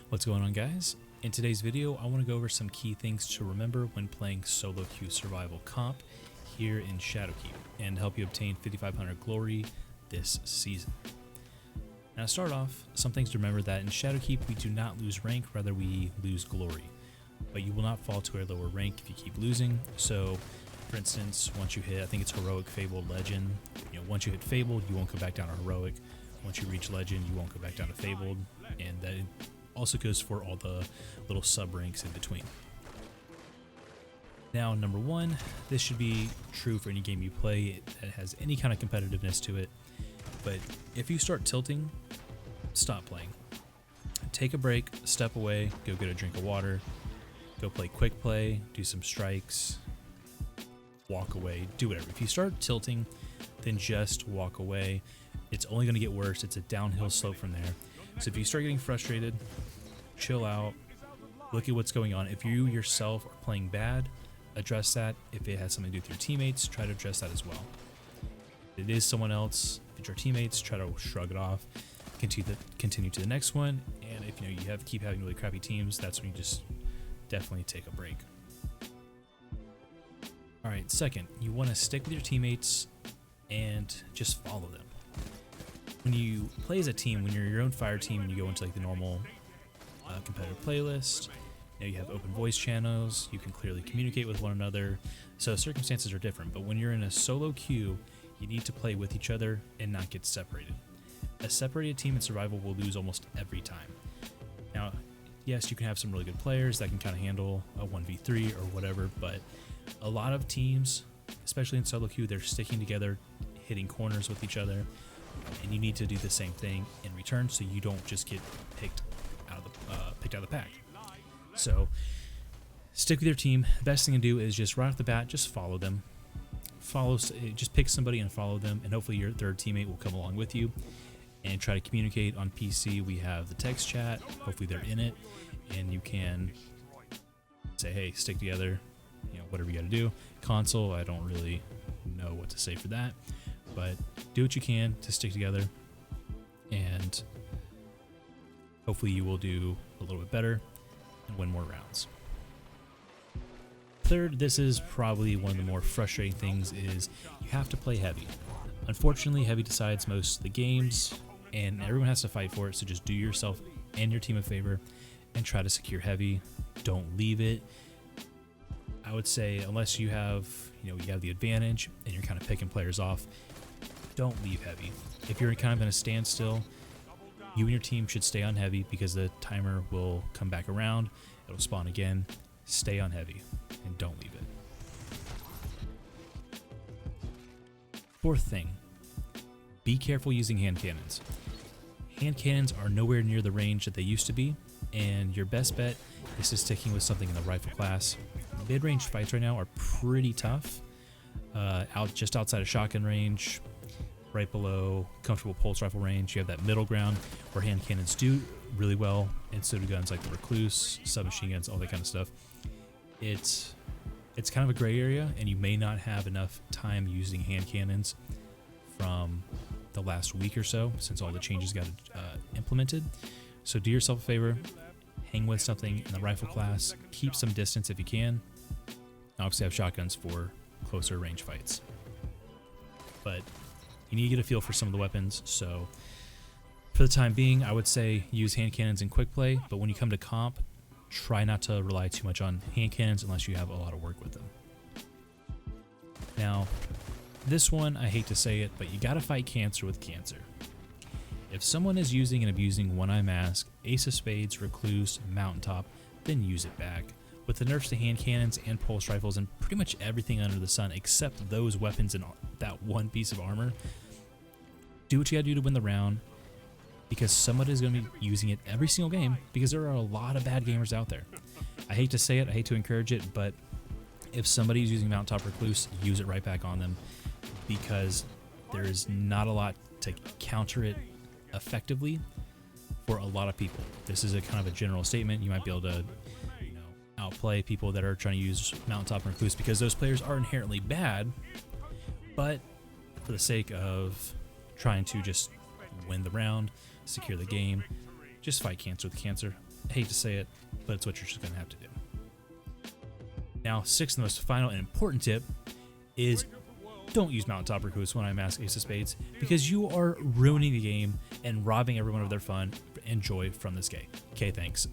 What's going on, guys? In today's video, I want to go over some key things to remember when playing solo queue survival comp here in Shadowkeep and help you obtain 5500 glory this season. Now to start off, some things to remember: that in Shadowkeep we do not lose rank, rather we lose glory. But you will not fall to a lower rank if you keep losing. So for instance, once you hit, I think it's heroic, fabled, legend, once you hit fabled, you won't go back down to heroic. Once you reach legend, you won't go back down to fabled, and that also goes for all the little sub ranks in between. Now, number one, this should be true for any game you play that has any kind of competitiveness to it. But if you start tilting, stop playing. Take a break, step away, go get a drink of water, go play quick play, do some strikes, walk away, do whatever. If you start tilting, then just walk away. It's only going to get worse. It's a downhill slope from there. So if you start getting frustrated, chill out, look at what's going on. If you yourself are playing bad, address that. If it has something to do with your teammates, try to address that as well. If it is someone else, if it's your teammates, try to shrug it off, continue to the next one. And if you keep having really crappy teams, that's when you just definitely take a break. All right, second, you want to stick with your teammates and just follow them. When you play as a team, when you're your own fire team and you go into like the normal competitive playlist, you have open voice channels, you can clearly communicate with one another, so circumstances are different. But when you're in a solo queue, you need to play with each other and not get separated. A separated team in survival will lose almost every time. Now, yes, you can have some really good players that can kind of handle a 1v3 or whatever, but a lot of teams, especially in solo queue, they're sticking together, hitting corners with each other, and you need to do the same thing in return so you don't just get picked out of the pack. So stick with your team. The best thing to do is just right off the bat, just follow them. Just pick somebody and follow them, and hopefully your third teammate will come along with you and try to communicate. On PC, we have the text chat. Hopefully they're in it, and you can say, hey, stick together, whatever you got to do. Console, I don't really know what to say for that, but do what you can to stick together, and hopefully you will do a little bit better and win more rounds. Third, this is probably one of the more frustrating things, is you have to play heavy. Unfortunately, heavy decides most of the games, and everyone has to fight for it, so just do yourself and your team a favor and try to secure heavy. Don't leave it. I would say, unless you have the advantage and you're kind of picking players off, don't leave heavy. If you're kind of in a standstill, you and your team should stay on heavy, because the timer will come back around, it'll spawn again. Stay on heavy and don't leave it. Fourth thing, be careful using hand cannons. Hand cannons are nowhere near the range that they used to be, and your best bet is to sticking with something in the rifle class. Mid-range fights right now are pretty tough. Just outside of shotgun range, right below comfortable pulse rifle range, you have that middle ground where hand cannons do really well, and so do guns like the recluse, submachine guns, all that kind of stuff. It's kind of a gray area, and you may not have enough time using hand cannons from the last week or so, since all the changes got implemented. So do yourself a favor, hang with something in the rifle class, keep some distance if you can. Obviously have shotguns for closer range fights, but you need to get a feel for some of the weapons. So for the time being, I would say use hand cannons in quick play, but when you come to comp, try not to rely too much on hand cannons unless you have a lot of work with them. Now, this one, I hate to say it, but you gotta fight cancer with cancer. If someone is using and abusing One-Eye Mask, Ace of Spades, Recluse, Mountaintop, then use it back. With the nerfs to hand cannons and pulse rifles and pretty much everything under the sun except those weapons and that one piece of armor, do what you gotta do to win the round, because somebody is going to be using it every single game, because there are a lot of bad gamers out there. I hate to say it, I hate to encourage it, but if somebody is using Mountaintop Recluse, use it right back on them, because there is not a lot to counter it effectively for a lot of people. This is a kind of a general statement. You might be able to outplay people that are trying to use Mountaintop and Recluse, because those players are inherently bad, but for the sake of trying to just win the round, secure the game, just fight cancer with cancer. hate to say it, but it's what you're just going to have to do. Now, sixth and most final and important tip is don't use mountaintop recluse when I mask Ace of Spades, because you are ruining the game and robbing everyone of their fun and joy from this game. Okay, thanks.